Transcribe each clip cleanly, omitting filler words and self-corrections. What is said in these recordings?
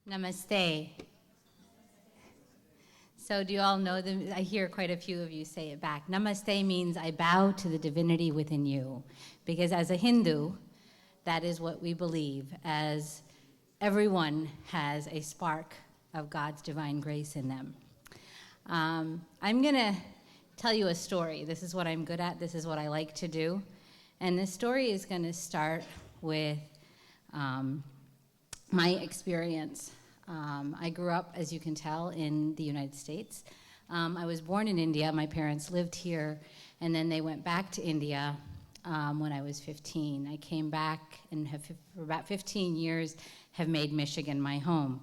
Namaste. So do you all know them? I hear quite a few of you say it back. Namaste means I bow to the divinity within you. Because as a Hindu, that is what we believe, as everyone has a spark of God's divine grace in them. I'm going to tell you a story. This is what I'm good at. This is what I like to do. And this story is going to start with my experience. I grew up, as you can tell, in the United States. I was born in India. My parents lived here, and then they went back to India when I was 15. I came back and have, for about 15 years, have made Michigan my home.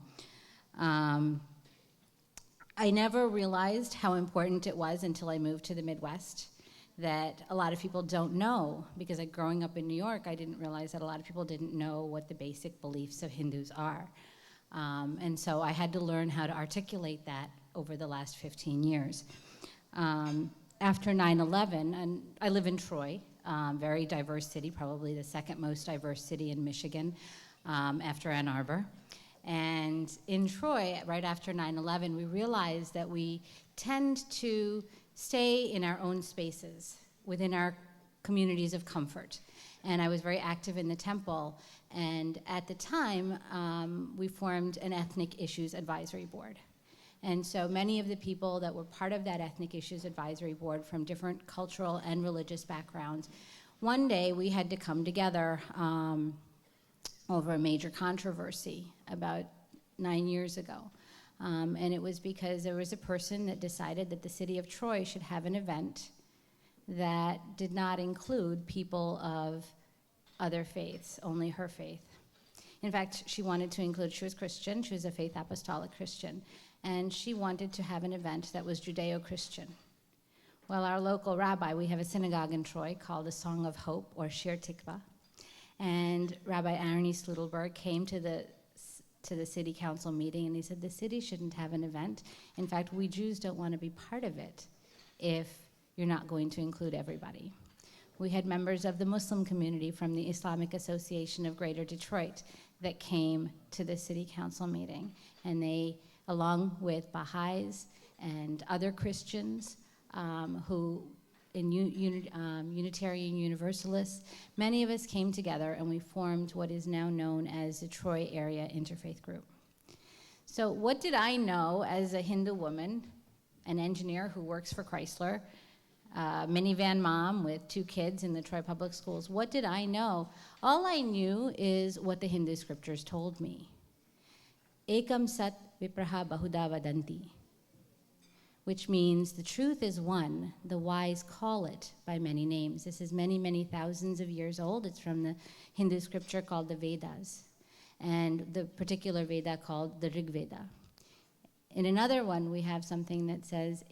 I never realized how important it was until I moved to the Midwest, that a lot of people don't know, because growing up in New York, I didn't realize that a lot of people didn't know what the basic beliefs of Hindus are. And so I had to learn how to articulate that over the last 15 years. After 9/11, and I live in Troy, very diverse city, probably the second most diverse city in Michigan after Ann Arbor. And in Troy, right after 9/11, we realized that we tend to stay in our own spaces, within our communities of comfort. And I was very active in the temple. And at the time, we formed an Ethnic Issues Advisory Board. And so many of the people that were part of that Ethnic Issues Advisory Board from different cultural and religious backgrounds, one day we had to come together over a major controversy about 9 years ago. And it was because there was a person that decided that the city of Troy should have an event that did not include people of other faiths, only her faith. In fact, she wanted to include, she was Christian, she was a faith apostolic Christian, and she wanted to have an event that was Judeo-Christian. Well, our local rabbi, we have a synagogue in Troy called the Song of Hope, or Shir Tikva, and Rabbi Aaron Sludelberg came to the city council meeting, and he said, the city shouldn't have an event. In fact, we Jews don't want to be part of it if you're not going to include everybody. We had members of the Muslim community from the Islamic Association of Greater Detroit that came to the city council meeting, and they, along with Baha'is and other Christians who, in Unitarian Universalists, many of us came together and we formed what is now known as the Troy Area Interfaith Group. So what did I know as a Hindu woman, an engineer who works for Chrysler, minivan mom with 2 kids in the Troy Public Schools? What did I know? All I knew is what the Hindu scriptures told me. Ekam sat vipraha bahuda vadanti, which means the truth is one, the wise call it by many names. This is many, many thousands of years old. It's from the Hindu scripture called the Vedas, and the particular Veda called the Rig Veda. In another one, we have something that says,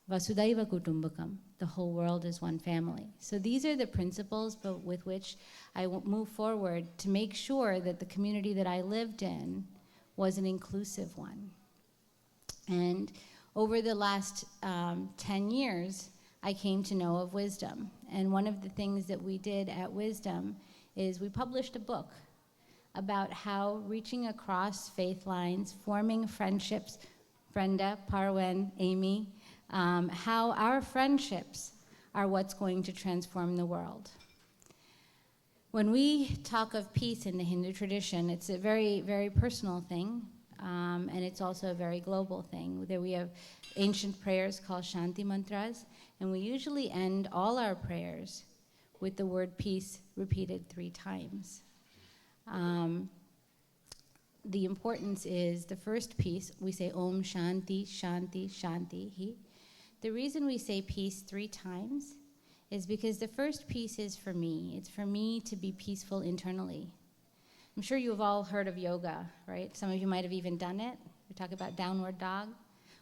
Vasudhaiva Kutumbakam, the whole world is one family. So these are the principles with which I move forward to make sure that the community that I lived in was an inclusive one. And over the last 10 years, I came to know of Wisdom. And one of the things that we did at Wisdom is we published a book about how reaching across faith lines, forming friendships, Brenda, Parwen, Amy, how our friendships are what's going to transform the world. When we talk of peace in the Hindu tradition, it's a very, very personal thing, and it's also a very global thing. There we have ancient prayers called Shanti mantras, and we usually end all our prayers with the word peace repeated 3 times. The importance is the first piece, we say Om Shanti, Shanti, Shanti, Hi. The reason we say peace 3 times is because the first piece is for me. It's for me to be peaceful internally. I'm sure you've all heard of yoga, right? Some of you might have even done it. We talk about downward dog.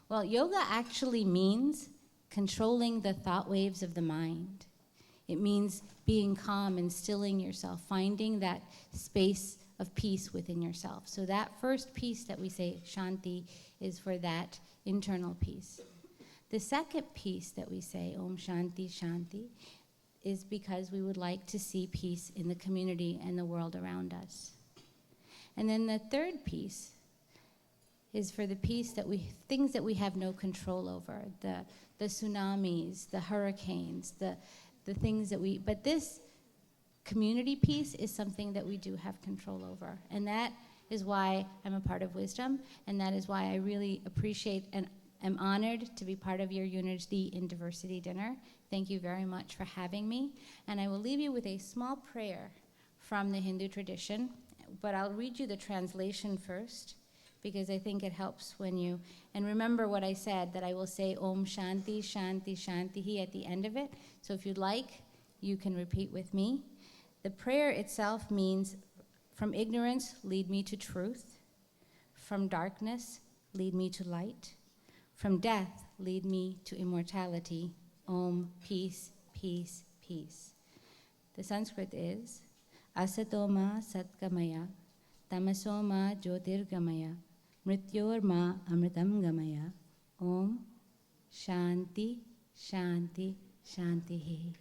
Well, yoga actually means controlling the thought waves of the mind. It means being calm and stilling yourself, finding that space of peace within yourself. So that first piece that we say, Shanti, is for that internal peace. The second piece that we say, Om Shanti, Shanti, is because we would like to see peace in the community and the world around us. And then the third piece is for the piece that things that we have no control over, the tsunamis, the hurricanes, the things that but this community piece is something that we do have control over. And that is why I'm a part of Wisdom, and that is why I really appreciate and am honored to be part of your Unity in Diversity dinner. Thank you very much for having me. And I will leave you with a small prayer from the Hindu tradition, but I'll read you the translation first, because I think it helps when you, and remember what I said, that I will say Om Shanti, Shanti, Shanti at the end of it. So if you'd like, you can repeat with me. The prayer itself means, from ignorance, lead me to truth. From darkness, lead me to light. From death, lead me to immortality. Om, peace, peace, peace. The Sanskrit is, Asatoma Satkamaya, Tamasoma Jyotirgamaya, Mrityorma Amritam Gamaya. Om Shanti, Shanti, Shanti.